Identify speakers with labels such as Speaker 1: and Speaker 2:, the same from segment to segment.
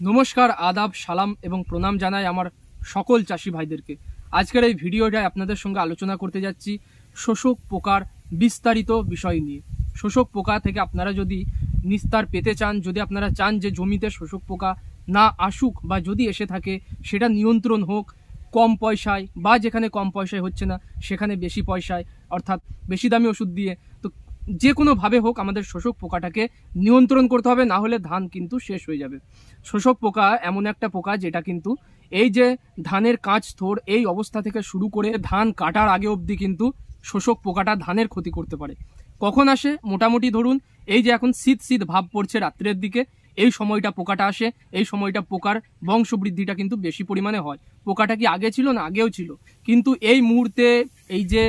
Speaker 1: নমস্কার, আদাব, সালাম এবং প্রণাম জানাই আমার সকল চাষি ভাইদেরকে। আজকের এই ভিডিওটায় আপনাদের সঙ্গে আলোচনা করতে যাচ্ছি শোষক পোকার বিস্তারিত বিষয় নিয়ে। শোষক পোকা থেকে আপনারা যদি নিস্তার পেতে চান, যদি আপনারা চান যে জমিতে শোষক পোকা না আসুক বা যদি এসে থাকে সেটা নিয়ন্ত্রণ হোক কম পয়সায়, বা যেখানে কম পয়সায় হচ্ছে না সেখানে বেশি পয়সায় অর্থাৎ বেশি দামি ওষুধ দিয়ে, তো যে কোনোভাবে হোক আমাদের শোষক পোকাটাকে নিয়ন্ত্রণ করতে হবে, না হলে ধান কিন্তু শেষ হয়ে যাবে। শোষক পোকা এমন একটা পোকা যেটা কিন্তু এই যে ধানের কাঁচ থোর এই অবস্থা থেকে শুরু করে ধান কাটার আগে অবধি কিন্তু শোষক পোকাটা ধানের ক্ষতি করতে পারে। কখন আসে? মোটামুটি ধরুন এই যে এখন শীত শীত ভাব পড়ছে রাত্রের দিকে, এই সময়টা পোকাটা আসে। এই সময়টা পোকার বংশবৃদ্ধিটা কিন্তু বেশি পরিমাণে হয়। পোকাটা কি আগে ছিল না? আগেও ছিল, কিন্তু এই মুহূর্তে এই যে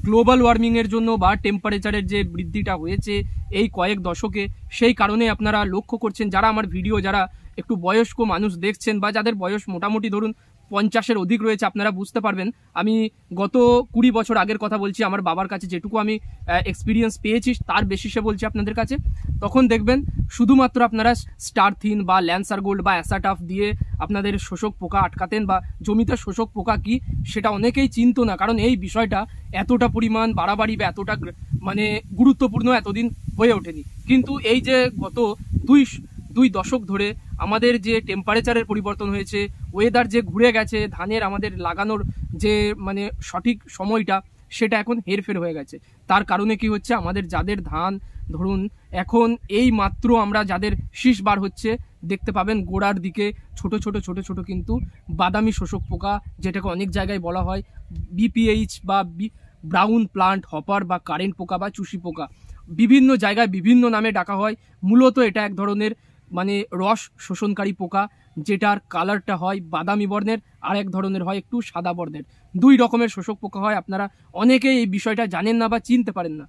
Speaker 1: গ্লোবাল ওয়ার্মিংয়ের জন্য বা টেম্পারেচারের যে বৃদ্ধিটা হয়েছে এই কয়েক দশকে, সেই কারণে আপনারা লক্ষ্য করছেন, যারা আমার ভিডিও যারা একটু বয়স্ক মানুষ দেখছেন বা যাদের বয়স মোটামুটি ধরুন 50-এর অধিক রয়েছে, আপনারা বুঝতে পারবেন। আমি গত 20 বছর আগের কথা বলছি, আমার বাবার কাছে যেটুকু আমি এক্সপিরিয়েন্স পেয়েছি তার বেসিসে বলছি আপনাদের কাছে। তখন দেখবেন শুধুমাত্র আপনারা স্টারথিন বা ল্যান্সার গোল্ড বা অ্যাসাটাফ দিয়ে আপনাদের শোষক পোকা আটকাতেন, বা জমিতে শোষক পোকা কি সেটা অনেকেই চিনতো না, কারণ এই বিষয়টা এতটা পরিমাণ বাড়াবাড়ি বা এতটা মানে গুরুত্বপূর্ণ এতদিন হয়ে ওঠেনি। কিন্তু এই যে গত দুই দশক ধরে আমাদের যে টেম্পারেচারের পরিবর্তন হয়েছে, ওয়েদার যে ঘুরে গেছে, ধানের আমাদের লাগানোর যে মানে সঠিক সময়টা সেটা এখন হেরফের হয়ে গেছে। তার কারণে কি হচ্ছে, আমাদের যাদের ধান ধরুন এখন এই মাত্র আমরা যাদের শীষ বার হচ্ছে দেখতে পাবেন গোড়ার দিকে ছোট ছোট ছোট ছোট কিন্তু বাদামি শোষক পোকা, যেটাকে অনেক জায়গায় বলা হয় বিপিএইচ বা ব্রাউন প্লান্ট হপার বা কারেন্ট পোকা বা চুষি পোকা, বিভিন্ন জায়গায় বিভিন্ন নামে ডাকা হয়। মূলত এটা এক ধরনের মানে রস শোষণকারী পোকা, যেটার কালারটা হয় বাদামি বর্ণের, আর এক ধরনের হয় একটু সাদা বর্ণের। দুই রকমের শোষক পোকা হয়। আপনারা অনেকেই এই বিষয়টা জানেন না বা চিনতে পারেন না।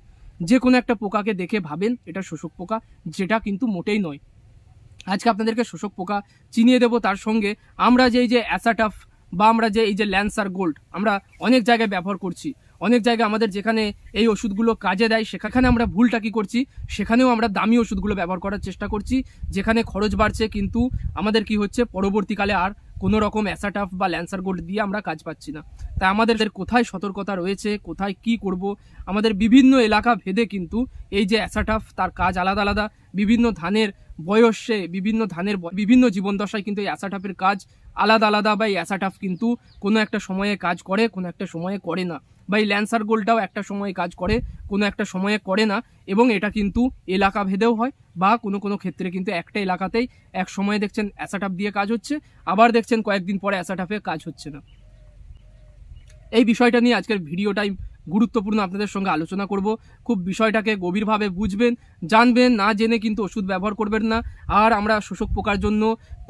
Speaker 1: যে কোনো একটা পোকাকে দেখে ভাবেন এটা শোষক পোকা, যেটা কিন্তু মোটেই নয়। আজকে আপনাদেরকে শোষক পোকা চিনিয়ে দেব, তার সঙ্গে আমরা যে এই যে অ্যাসাটাফ বা আমরা যে এই যে ল্যান্সার গোল্ড আমরা অনেক জায়গায় ব্যবহার করছি, অনেক জায়গায় আমাদের যেখানে এই ওষুধগুলো কাজে দেয় সেখানে আমরা ভুলটা কি করছি, সেখানেও আমরা দামি ওষুধগুলো ব্যবহার করার চেষ্টা করছি, যেখানে খরচ বাড়ছে কিন্তু আমাদের কি হচ্ছে পরবর্তীকালে আর কোনো রকম অ্যাসাটাফ বা ল্যান্সার গোল্ড দিয়ে আমরা কাজ পাচ্ছি না। তাই আমাদের কোথায় সতর্কতা রয়েছে, কোথায় কি করব, আমাদের বিভিন্ন এলাকা ভেদে কিন্তু এই যে অ্যাসাটাফ তার কাজ আলাদা আলাদা। বিভিন্ন ধানের বয়সে বিভিন্ন ধানের বিভিন্ন জীবন দশায় কিন্তু এই অ্যাসাটাফের কাজ আলাদা আলাদা, বা এই অ্যাসাটাফ কিন্তু কোনো একটা সময়ে কাজ করে, কোনো একটা সময়ে করে না, বা এই ল্যান্সার গোল্ডটাও একটা সময়ে কাজ করে, কোনো একটা সময়ে করে না। এবং এটা কিন্তু এলাকা ভেদেও হয়, বা কোনো কোনো ক্ষেত্রে কিন্তু একটা এলাকাতেই এক সময়ে দেখছেন অ্যাসাটাফ দিয়ে কাজ হচ্ছে, আবার দেখছেন কয়েকদিন পরে অ্যাসাটাফে কাজ হচ্ছে না। এই বিষয়টা নিয়ে আজকের ভিডিওটাই গুরুত্বপূর্ণ, আপনাদের সঙ্গে আলোচনা করব। খুব বিষয়টাকে গভীরভাবে বুঝবেন, জানবেন, না জেনে কিন্তু ওষুধ ব্যবহার করবেন না। আর আমরা শোষক পোকার জন্য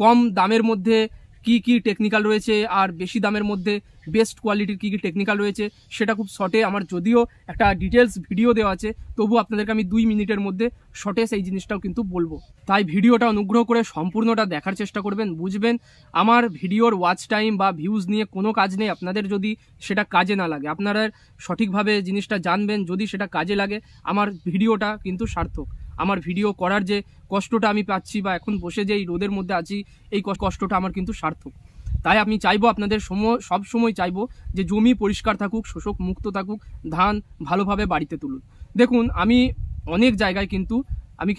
Speaker 1: কম দামের মধ্যে কি কি টেকনিক্যাল রয়েছে আর বেশি দামের মধ্যে বেস্ট কোয়ালিটির কি কি টেকনিক্যাল রয়েছে সেটা খুব শর্টে, আমার যদিও একটা ডিটেলস ভিডিও দেওয়া আছে তবু আপনাদেরকে আমি 2 মিনিটের মধ্যে শর্টে সেই জিনিসটাও কিন্তু বলবো। তাই ভিডিওটা অনুগ্রহ করে সম্পূর্ণটা দেখার চেষ্টা করবেন, বুঝবেন। আমার ভিডিওর ওয়াচ টাইম বা ভিউজ নিয়ে কোনো কাজ নেই, আপনাদের যদি সেটা কাজে না লাগে, আপনারা সঠিকভাবে জিনিসটা জানবেন, যদি সেটা কাজে লাগে আমার ভিডিওটা কিন্তু সার্থক। আমার ভিডিও করার যে কষ্টটা আমি পাচ্ছি বা এখন বসে যে এই রোদের মধ্যে আছি এই কষ্টটা আমার কিন্তু সার্থক। তাই আমি চাইবো আপনাদের সব সময় চাইবো যে জমি পরিষ্কার থাকুক, শোষক মুক্ত থাকুক, ধান ভালোভাবে বাড়িতে তুলুন। দেখুন আমি অনেক জায়গায়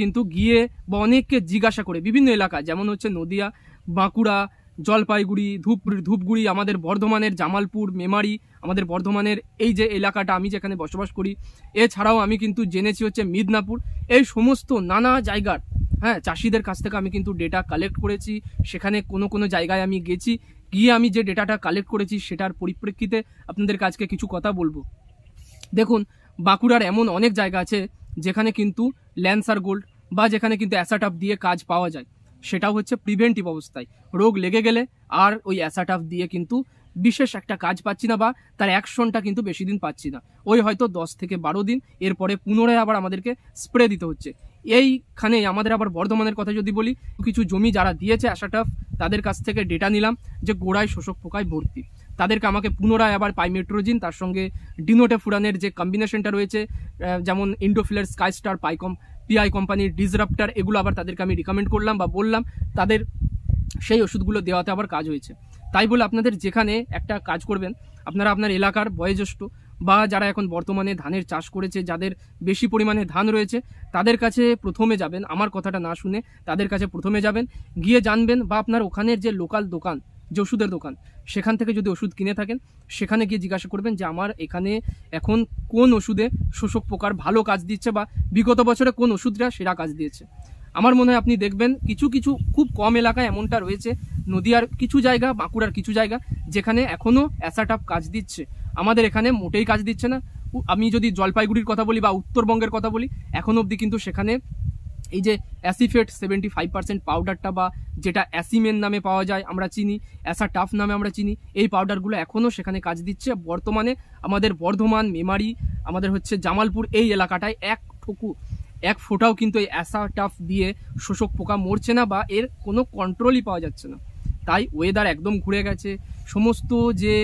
Speaker 1: কিন্তু গিয়ে বা অনেককে জিজ্ঞাসা করে বিভিন্ন এলাকা, যেমন হচ্ছে নদিয়া, বাঁকুড়া, জলপাইগুড়ি, ধূপগুড়ি, আমাদের বর্ধমানের জামালপুর, মেমারি, আমাদের বর্ধমানের এই যে এলাকাটা আমি যেখানে বসবাস করি, এছাড়াও আমি কিন্তু জেনেছি হচ্ছে মিদনাপুর, এই সমস্ত নানা জায়গার চাষিদের কাছ থেকে আমি কিন্তু ডেটা কালেক্ট করেছি। সেখানে কোনো কোনো জায়গায় আমি গেছি, গিয়ে আমি যে ডেটাটা কালেক্ট করেছি সেটার পরিপ্রেক্ষিতে আপনাদের কাছে কিছু কথা বলবো। দেখুন বাঁকুড়ার এমন অনেক জায়গা আছে যেখানে কিন্তু ল্যান্সার গোল্ড বা যেখানে কিন্তু অ্যাসাটাফ দিয়ে কাজ পাওয়া যায়, সেটাও হচ্ছে প্রিভেন্টিভ অবস্থায়। রোগ লেগে গেলে আর ওই অ্যাসাটাফ দিয়ে কিন্তু বিশেষ একটা কাজ পাচ্ছি না, বা তার অ্যাকশনটা কিন্তু বেশি দিন পাচ্ছি না, ওই হয়তো 10 থেকে 12 দিন, এরপরে পুনরায় আবার আমাদেরকে স্প্রে দিতে হচ্ছে। এইখানে আমাদের আবার বর্ধমানের কথা যদি বলি, কিছু জমি যারা দিয়েছে অ্যাসাটাফ তাদের কাছ থেকে ডেটা নিলাম যে গোড়ায় শোষক পোকায় ভর্তি, তাদেরকে আমাকে পুনরায় আবার পাইমেট্রোজিন তার সঙ্গে ডিনোটেফুরানের যে কম্বিনেশনটা রয়েছে, যেমন ইন্ডোফিলার, স্কাইস্টার, পিআই কোম্পানির ডিসরাপ্টার, এগুলো আবার তাদেরকে আমি রিকমেন্ড করলাম বা বললাম তাদের সেই ওষুধগুলো দেওয়াতে আবার কাজ হয়েছে। তাই বলে আপনাদের যেখানে একটা কাজ করবেন, আপনারা আপনার এলাকার বয়োজ্যেষ্ঠ বা যারা এখন বর্তমানে ধানের চাষ করেছে, যাদের বেশি পরিমাণে ধান রয়েছে, তাদের কাছে প্রথমে যাবেন, আমার কথাটা না শুনে তাদের কাছে প্রথমে যাবেন, গিয়ে জানবেন, বা আপনার ওখানের যে লোকাল দোকান, যে ওষুধের দোকান, সেখান থেকে যদি ওষুধ কিনে থাকেন, সেখানে গিয়ে জিজ্ঞাসা করবেন যে আমার এখানে এখন কোন ওষুধে শোষক পোকার ভালো কাজ দিচ্ছে, বা বিগত বছরে কোন ওষুধটা সেরা কাজ দিয়েছে। আমার মনে হয় আপনি দেখবেন কিছু কিছু খুব কম এলাকায় এমনটা রয়েছে, নদিয়ার কিছু জায়গা, বাঁকুড়ার কিছু জায়গা, যেখানে এখনও অ্যাসাটাপ কাজ দিচ্ছে। আমাদের এখানে মোটেই কাজ দিচ্ছে না। আমি যদি জলপাইগুড়ির কথা বলি বা উত্তরবঙ্গের কথা বলি, এখন অবধি কিন্তু সেখানে এই যে অ্যাসিফেট 75% পাউডারটা, বা যেটা অ্যাসিমেন নামে পাওয়া যায়, আমরা চিনি, অ্যাসাটাফ নামে আমরা চিনি, এই পাউডারগুলো এখনও সেখানে কাজ দিচ্ছে। বর্তমানে আমাদের বর্ধমান, মেমারি, আমাদের হচ্ছে জামালপুর, এই এলাকাটায় এক ফোঁটাও কিন্তু এই অ্যাসাটাফ দিয়ে শোষক পোকা মরছে না, বা এর কোনো কন্ট্রোলই পাওয়া যাচ্ছে না। তাই ওয়েদার একদম ঘুরে গেছে, সমস্ত যে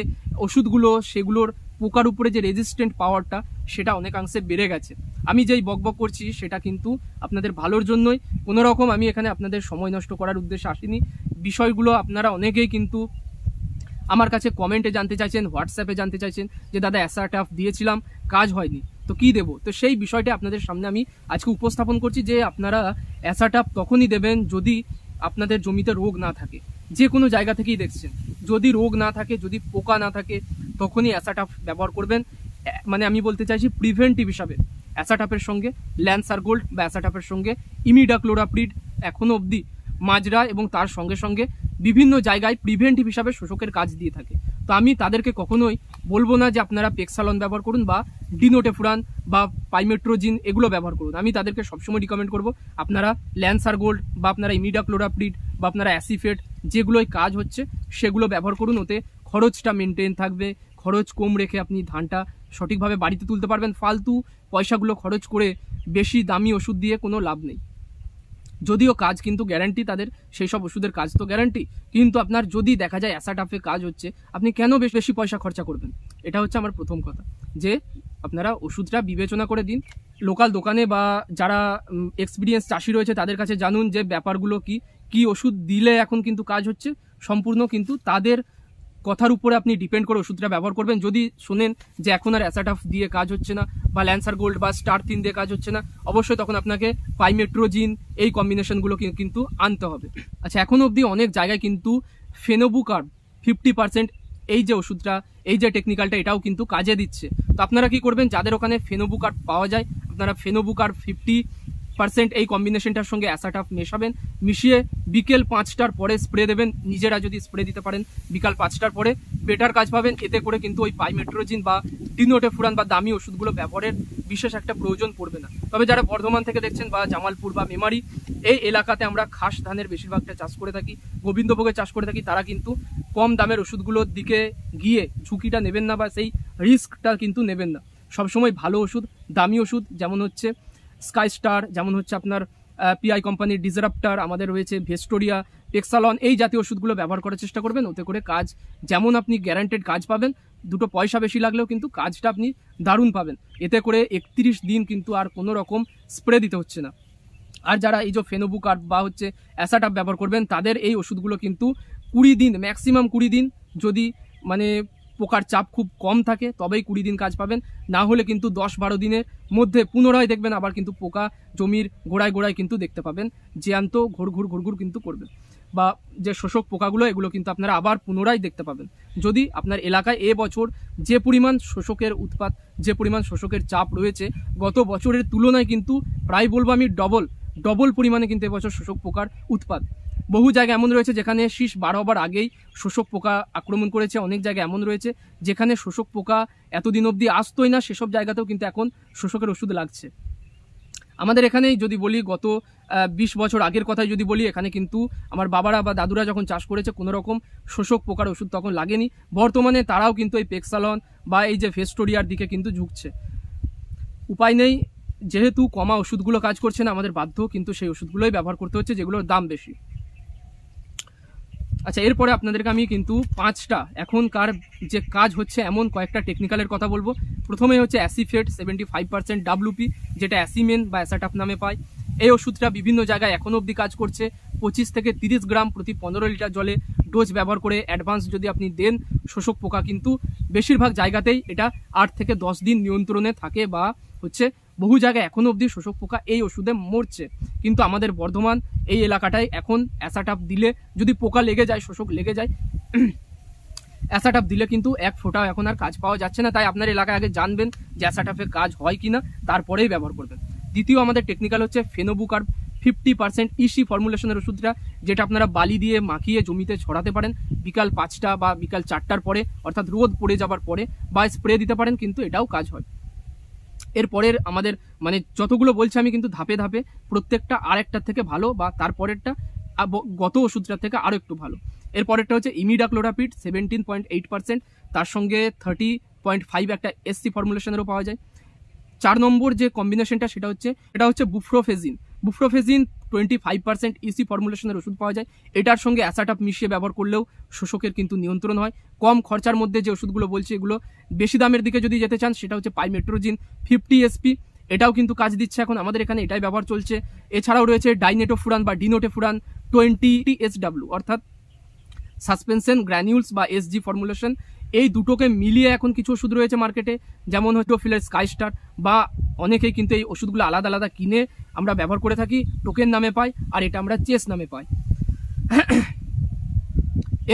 Speaker 1: ওষুধগুলো সেগুলোর পোকার উপরে যে রেজিস্ট্যান্ট পাওয়ারটা সেটা অনেকাংশে বেড়ে গেছে। আমি যেই বকবক করছি সেটা কিন্তু আপনাদের ভালোর জন্যই, কোনো রকম আমি এখানে আপনাদের সময় নষ্ট করার উদ্দেশ্যে আসিনি। বিষয়গুলো আপনারা অনেকেই কিন্তু আমার কাছে কমেন্টে জানতে চাইছেন, হোয়াটসঅ্যাপে জানতে চাইছেন যে দাদা অ্যাসাটাফ দিয়েছিলাম, কাজ হয়নি, তো কি দেব? তো সেই বিষয়টা আপনাদের সামনে আমি আজকে উপস্থাপন করছি যে আপনারা অ্যাসাটাফ তখনই দেবেন যদি আপনাদের জমিতে রোগ না থাকে। যে কোনো জায়গা থেকেই দেখছেন, যদি রোগ না থাকে, যদি পোকা না থাকে, তখনই অ্যাসাটাফ ব্যবহার করবেন। মানে আমি বলতে চাইছি প্রিভেন্টিভ হিসাবে অ্যাসাটাফের সঙ্গে ল্যান্সার গোল্ড বা অ্যাসাটাফের সঙ্গে ইমিডাক্লোরাপ্রিড এখনো অবধি মাজরা এবং তার সঙ্গে সঙ্গে বিভিন্ন জায়গায় প্রিভেন্টিভ হিসাবে শোষকের কাজ দিয়ে থাকে। তো আমি তাদেরকে কখনোই বলবো না যে আপনারা পেক্সালন ব্যবহার করুন বা ডিনোটেফুরান বা পাইমেট্রোজিন এগুলো ব্যবহার করুন। আমি তাদেরকে সবসময় রিকমেন্ড করব আপনারা ল্যান্সার গোল্ড বা আপনারা ইমিডাক্লোরাপ্রিড বা আপনারা অ্যাসিফেট, যেগুলোই কাজ হচ্ছে সেগুলো ব্যবহার করুন। ওতে খরচটা মেনটেন থাকবে, খরচ কম রেখে আপনি ধানটা সঠিকভাবে বাড়িতে তুলতে পারবেন। ফালতু পয়সাগুলো খরচ করে বেশি দামি ওষুধ দিয়ে কোনো লাভ নেই। যদিও কাজ কিন্তু গ্যারান্টি, তাদের সেই সব ওষুধের কাজ তো গ্যারান্টি, কিন্তু আপনার যদি দেখা যায় অ্যাসাটাফে কাজ হচ্ছে, আপনি কেন বেশি পয়সা খরচা করবেন? এটা হচ্ছে আমার প্রথম কথা, যে আপনারা ওষুধটা বিবেচনা করে দিন। লোকাল দোকানে বা যারা এক্সপিরিয়েন্স চাষি রয়েছে তাদের কাছে জানুন যে ব্যাপারগুলো কি ওষুধ দিলে এখন কিন্তু কাজ হচ্ছে। সম্পূর্ণ কিন্তু তাদের কথার উপরে আপনি ডিপেন্ড করে ওষুধটা ব্যবহার করবেন। যদি শোনেন যে এখন আর অ্যাসাটাফ দিয়ে কাজ হচ্ছে না, বা ল্যান্সার গোল্ড বা স্টার 3 দিয়ে কাজ হচ্ছে না, অবশ্যই তখন আপনাকে পাইমেট্রোজিন এই কম্বিনেশনগুলো কিন্তু আনতে হবে। আচ্ছা, এখন অবধি অনেক জায়গায় কিন্তু ফেনোবুকার্ব 50% এই যে ওষুধটা, এই যে টেকনিক্যালটা, এটাও কিন্তু কাজে দিচ্ছে। তো আপনারা কি করবেন, যাদের ওখানে ফেনোবুকার্ব পাওয়া যায়, আপনারা ফেনোবুকার্ব 50% এই কম্বিনেশনটার সঙ্গে অ্যাসাটাফ মেশাবেন, মিশিয়ে বিকেল 5টার পরে স্প্রে দেবেন। নিজেরা যদি স্প্রে দিতে পারেন বিকাল 5টার পরে, বেটার কাজ পাবেন। এতে করে কিন্তু ওই পাইমেট্রোজিন বা ডিনোটেফুরান বা দামি ওষুধগুলো ব্যবহারের বিশেষ একটা প্রয়োজন পড়বে না। তবে যারা বর্ধমান থেকে দেখছেন বা জামালপুর বা মেমারি এই এলাকাতে আমরা খাস ধানের বেশিরভাগটা চাষ করে থাকি, গোবিন্দভোগের চাষ করে থাকি, তারা কিন্তু কম দামের ওষুধগুলোর দিকে গিয়ে ঝুঁকিটা নেবেন না বা সেই রিস্কটা কিন্তু নেবেন না। সবসময় ভালো ওষুধ, দামি ওষুধ, যেমন হচ্ছে স্কাই স্টার, যেমন হচ্ছে আপনার পিআই কোম্পানির ডিসরাপ্টার, আমাদের রয়েছে ভেস্টোরিয়া, পেক্সালন, এই জাতীয় ওষুধগুলো ব্যবহার করার চেষ্টা করবেন। ওতে করে কাজ যেমন আপনি গ্যারান্টেড কাজ পাবেন, দুটো পয়সা বেশি লাগলেও কিন্তু কাজটা আপনি দারুণ পাবেন। এতে করে 31 দিন কিন্তু আর কোনো রকম স্প্রে দিতে হচ্ছে না। আর যারা এই যে ফেনোবুকার্ব বা হচ্ছে অ্যাসাটাফ ব্যবহার করবেন, তাদের এই ওষুধগুলো কিন্তু 20 দিন, ম্যাক্সিমাম 20 দিন, যদি মানে পোকার চাপ খুব কম থাকে তবেই 20 দিন কাজ পাবেন। না হলে কিন্তু 10-12 দিনের মধ্যে পুনরায় দেখবেন আবার কিন্তু পোকা জমির গোড়ায় গোড়ায় কিন্তু দেখতে পাবেন, জ্যান্ত ঘুরঘুর কিন্তু করবে, বা যে শোষক পোকাগুলো এগুলো কিন্তু আপনারা আবার পুনরায় দেখতে পাবেন। যদি আপনার এলাকায় এবছর যে পরিমাণ শোষকের উৎপাত, যে পরিমাণ শোষকের চাপ রয়েছে, গত বছরের তুলনায় কিন্তু প্রায় বলবো আমি ডবল পরিমাণে কিন্তু এবছর শোষক পোকার উৎপাত। বহু জায়গা এমন রয়েছে যেখানে শীষ বার হবার আগেই শোষক পোকা আক্রমণ করেছে, অনেক জায়গা এমন রয়েছে যেখানে শোষক পোকা এতদিন অবধি আসতোই না, সেসব জায়গাতেও কিন্তু এখন শোষকের ওষুধ লাগছে। আমাদের এখানেই যদি বলি, গত 20 বছর আগের কথাই যদি বলি, এখানে কিন্তু আমার বাবারা বা দাদুরা যখন চাষ করেছে কোনো রকম শোষক পোকার ওষুধ তখন লাগেনি। বর্তমানে তারাও কিন্তু এই পেক্সালন বা এই যে ভেস্টোরিয়ার দিকে কিন্তু ঝুঁকছে। উপায় নেই, যেহেতু কমা ওষুধগুলো কাজ করছে না, আমাদের বাধ্য কিন্তু সেই ওষুধগুলোই ব্যবহার করতে হচ্ছে যেগুলোর দাম বেশি। আচ্ছা, এরপরে আপনাদেরকে আমি কিন্তু 5টা এখনকার যে কাজ হচ্ছে এমন কয়েকটা টেকনিক্যালের কথা বলবো। প্রথমেই হচ্ছে অ্যাসিফেট 75% WP, যেটা অ্যাসিমেন বা অ্যাসাটাফ নামে পায়। এই ওষুধটা বিভিন্ন জায়গায় এখনো অবধি কাজ করছে। 25 থেকে 30 গ্রাম প্রতি 15 লিটার জলে ডোজ ব্যবহার করে অ্যাডভান্স যদি আপনি দেন, শোষক পোকা কিন্তু বেশিরভাগ জায়গাতেই এটা 8 থেকে 10 দিন নিয়ন্ত্রণে থাকে, বা হচ্ছে বহু জায়গায় এখনো অবধি শোষক পোকা এই ওষুধে মরছে। কিন্তু আমাদের বর্ধমান এই এলাকাটায় এখন অ্যাসাটাপ দিলে যদি পোকা লেগে যায়, শোষক লেগে যায়, অ্যাসাটাপ দিলে কিন্তু এক ফোঁটাও এখন আর কাজ পাওয়া যাচ্ছে না। তাই আপনার এলাকায় আগে জানবেন যে অ্যাসাটাপে কাজ হয় কিনা, তারপরেই ব্যবহার করবেন। দ্বিতীয় আমাদের টেকনিক্যাল হচ্ছে ফেনোবুকার্ব 50% ইসি ফর্মুলেশনের ওষুধটা, যেটা আপনারা বালি দিয়ে মাখিয়ে জমিতে ছড়াতে পারেন বিকাল 5টা বা বিকাল 4টার পরে, অর্থাৎ রোদ পড়ে যাবার পরে, বা স্প্রে দিতে পারেন, কিন্তু এটাও কাজ হয়। এরপরের আমাদের মানে যতগুলো বলছি আমি কিন্তু ধাপে ধাপে প্রত্যেকটা আরেকটার থেকে ভালো, বা তারপরেরটা গত ওষুধটার থেকে আরও একটু ভালো। এরপরেরটা হচ্ছে ইমিডাক্লোরাপিড 17.8%, তার সঙ্গে 30.5 একটা এসসি ফর্মুলেশনেরও পাওয়া যায়। 4 নম্বর যে কম্বিনেশনটা সেটা হচ্ছে বুফ্রোফেজিন 25% ইসি ফর্মুলেশনের ওষুধ পাওয়া যায়। এটার সঙ্গে অ্যাসাটাপ মিশিয়ে ব্যবহার করলেও শোষকের কিন্তু নিয়ন্ত্রণ হয়। কম খরচার মধ্যে যে ওষুধগুলো বলছি, এগুলো বেশি দামের দিকে যদি যেতে চান, সেটা হচ্ছে পাইমেট্রোজিন 50 SP, এটাও কিন্তু কাজ দিচ্ছে এখন আমাদের এখানে, এটাই ব্যবহার চলছে। এছাড়াও রয়েছে ডাইনেটোফুরান বা ডিনোটেফুরান 20 SW, অর্থাৎ সাসপেনশন গ্র্যানিউলস বা এসজি ফর্মুলেশন। এই দুটোকে মিলিয়ে এখন কিছু ওষুধ রয়েছে মার্কেটে, যেমন হাইড্রোফিলের স্কাইস্টার, বা অনেকেই কিন্তু এই ওষুধগুলো আলাদা আলাদা কিনে আমরা ব্যবহার করে থাকি, টোকেন নামে পাই, আর এটা আমরা চেস নামে পাই।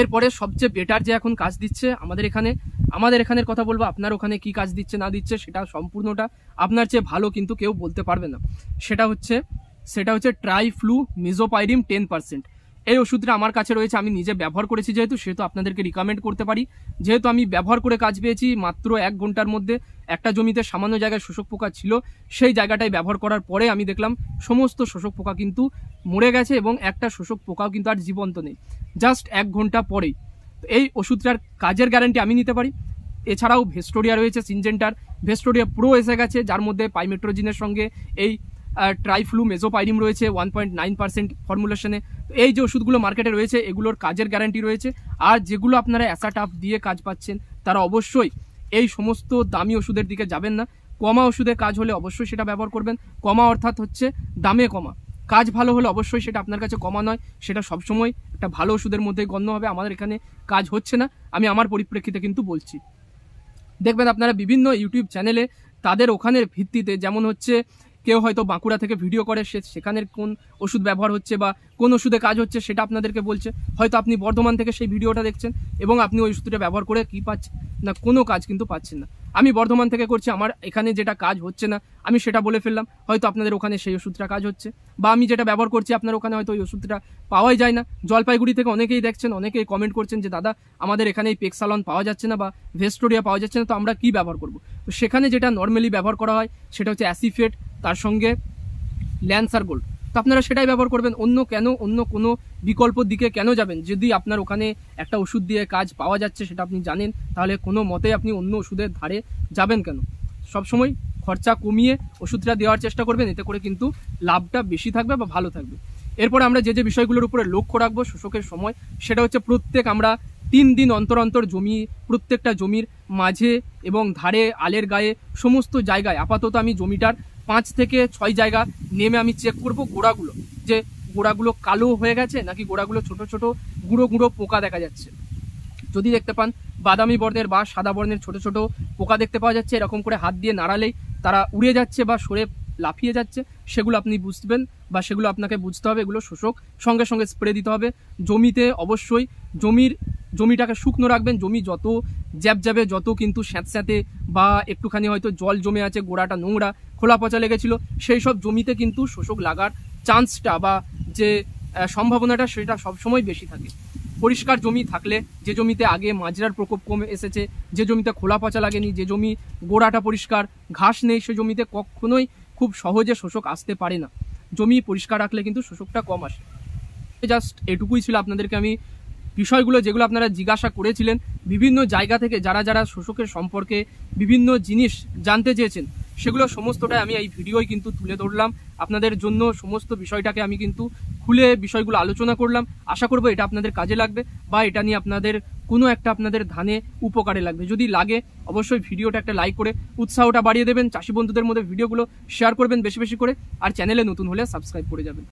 Speaker 1: এরপরে সবচেয়ে বেটার যে এখন কাজ দিচ্ছে আমাদের এখানের কথা বলবো, আপনার ওখানে কি কাজ দিচ্ছে না দিচ্ছে সেটা সম্পূর্ণটা আপনার চেয়ে ভালো কিন্তু কেউ বলতে পারবে না। সেটা হচ্ছে ট্রাইফ্লু মিজোপাইরিম 10%। এই ওষুধটা আমার কাছে রয়েছে, আমি নিজে ব্যবহার করেছি সেহেতু আপনাদেরকে রিকমেন্ড করতে পারি। যেহেতু আমি ব্যবহার করে কাজ পেয়েছি, মাত্র 1 ঘন্টার মধ্যে একটা জমিতে সামান্য জায়গায় শোষক পোকা ছিল, সেই জায়গাটায় ব্যবহার করার পরে আমি দেখলাম সমস্ত শোষক পোকা কিন্তু মরে গেছে, এবং একটা শোষক পোকাও কিন্তু আর জীবন্ত নেই, জাস্ট 1 ঘন্টা পরেই। এই ওষুধটার কাজের গ্যারান্টি আমি নিতে পারি। এছাড়াও ভেস্টোরিয়া রয়েছে, সিনজেন্টার ভেস্টোরিয়া প্রো এসে গেছে, যার মধ্যে পাইমেট্রোজিনের সঙ্গে এই ট্রাইফ্লু মেজোপাইরিম রয়েছে 1.9% ফর্মুলেশনে। এই যে ওষুধগুলো মার্কেটে রয়েছে, এগুলোর কাজের গ্যারান্টি রয়েছে। আর যেগুলো আপনারা অ্যাসাটাপ দিয়ে কাজ পাচ্ছেন, তারা অবশ্যই এই সমস্ত দামি ওষুধের দিকে যাবেন না। কমা ওষুধে কাজ হলে অবশ্যই সেটা ব্যবহার করবেন। কমা অর্থাৎ হচ্ছে দামে কমা, কাজ ভালো হলে অবশ্যই সেটা আপনার কাছে কমা নয়, সেটা সবসময় একটা ভালো ওষুধের মধ্যেই গণ্য হবে। আমাদের এখানে কাজ হচ্ছে না, আমি আমার পরিপ্রেক্ষিতে কিন্তু বলছি। দেখবেন আপনারা বিভিন্ন ইউটিউব চ্যানেলে তাদের ওখানের ভিত্তিতে, যেমন হচ্ছে কেউ হয়তো বাঁকুড়া থেকে ভিডিও করে, সেখানের কোন ওষুধ ব্যবহার হচ্ছে বা কোন ওষুধে কাজ হচ্ছে সেটা আপনাদেরকে বলছে। হয়তো আপনি বর্ধমান থেকে সেই ভিডিওটা দেখছেন এবং আপনি ওই ওষুধটা ব্যবহার করে কি পাচ্ছেন না, কোনো কাজ কিন্তু পাচ্ছেন না। আমি বর্ধমান থেকে করছি, আমার এখানে যেটা কাজ হচ্ছে না আমি সেটা বলে ফেললাম, হয়তো আপনাদের ওখানে সেই ওষুধটা কাজ হচ্ছে, বা আমি যেটা ব্যবহার করছি আপনার ওখানে হয়তো ওই ওষুধটা পাওয়াই যায় না। জলপাইগুড়ি থেকে অনেকেই দেখছেন, অনেকেই কমেন্ট করছেন যে দাদা আমাদের এখানে এই পেক্সালন পাওয়া যাচ্ছে না বা ভেস্টোরিয়া পাওয়া যাচ্ছে না, তো আমরা কি ব্যবহার করব? তো সেখানে যেটা নর্মালি ব্যবহার করা হয় সেটা হচ্ছে অ্যাসিফেট, তার সঙ্গে ল্যান্সার গোল্ড। তো আপনারা সেটাই ব্যবহার করবেন, অন্য কোনো বিকল্পর দিকে কেন যাবেন? যদি আপনার ওখানে একটা ওষুধ দিয়ে কাজ পাওয়া যাচ্ছে সেটা আপনি জানেন, তাহলে কোনো মতেই আপনি অন্য ওষুধের ধারে যাবেন কেন? সবসময় খরচা কমিয়ে ওষুধটা দেওয়ার চেষ্টা করবেন, এতে করে কিন্তু লাভটা বেশি থাকবে বা ভালো থাকবে। এরপরে আমরা যে বিষয়গুলোর উপরে লক্ষ্য রাখবো শোষকের সময়, সেটা হচ্ছে আমরা 3 দিন অন্তর অন্তর প্রত্যেকটা জমির মাঝে এবং ধারে, আলের গায়ে, সমস্ত জায়গায়, আপাতত আমি জমিটার 5 থেকে 6 জায়গা নেমে আমি চেক করবো গোড়াগুলো কালো হয়ে গেছে নাকি গোড়াগুলো ছোট ছোট গুঁড়ো গুঁড়ো পোকা দেখা যাচ্ছে। যদি দেখতে পান বাদামি বর্ণের বা সাদা বর্ণের ছোট ছোট পোকা দেখতে পাওয়া যাচ্ছে, এরকম করে হাত দিয়ে নাড়ালেই তারা উড়ে যাচ্ছে বা সরে লাফিয়ে যাচ্ছে, সেগুলো আপনি বুঝবেন বা সেগুলো আপনাকে বুঝতে হবে, এগুলো শোষক। সঙ্গে সঙ্গে স্প্রে দিতে হবে। জমিতে অবশ্যই জমিটাকে শুকনো রাখবেন। জমি যত জ্যাবে যত কিন্তু স্যাঁতস্যাঁতে বা একটুখানি হয়তো জল জমে আছে, গোড়াটা নোংরা, খোলা পচা লেগেছিল, সেই সব জমিতে কিন্তু শোষক লাগার চান্সটা বা যে সম্ভাবনাটা সেটা সবসময় বেশি থাকে। পরিষ্কার জমি থাকলে, যে জমিতে আগে মাজরার প্রকোপ কমে এসেছে, যে জমিতে খোলা পচা লাগেনি, যে জমি গোড়াটা পরিষ্কার, ঘাস নেই, সে জমিতে কখনোই খুব সহজে শোষক আসতে পারে না। জমি পরিষ্কার রাখলে কিন্তু শোষকটা কম আসে। জাস্ট এটুকুই ছিল আপনাদেরকে আমি বিষয়গুলো যেগুলো আপনারা জিজ্ঞাসা করেছিলেন বিভিন্ন জায়গা থেকে, যারা শোষকের সম্পর্কে বিভিন্ন জিনিস জানতে চেয়েছেন, সেগুলো সমস্তটাই আমি এই ভিডিওয় কিন্তু তুলে ধরলাম আপনাদের জন্য। সমস্ত বিষয়টাকে আমি কিন্তু খুলে বিষয়গুলো আলোচনা করলাম। আশা করব এটা আপনাদের কাজে লাগবে বা এটা নিয়ে আপনাদের ধানে উপকারে লাগবে। যদি লাগে অবশ্যই ভিডিওটা একটা লাইক করে উৎসাহটা বাড়িয়ে দেবেন। চাষি বন্ধুদের মধ্যে ভিডিওগুলো শেয়ার করবেন বেশি বেশি করে, আর চ্যানেলে নতুন হলে সাবস্ক্রাইব করে যাবেন।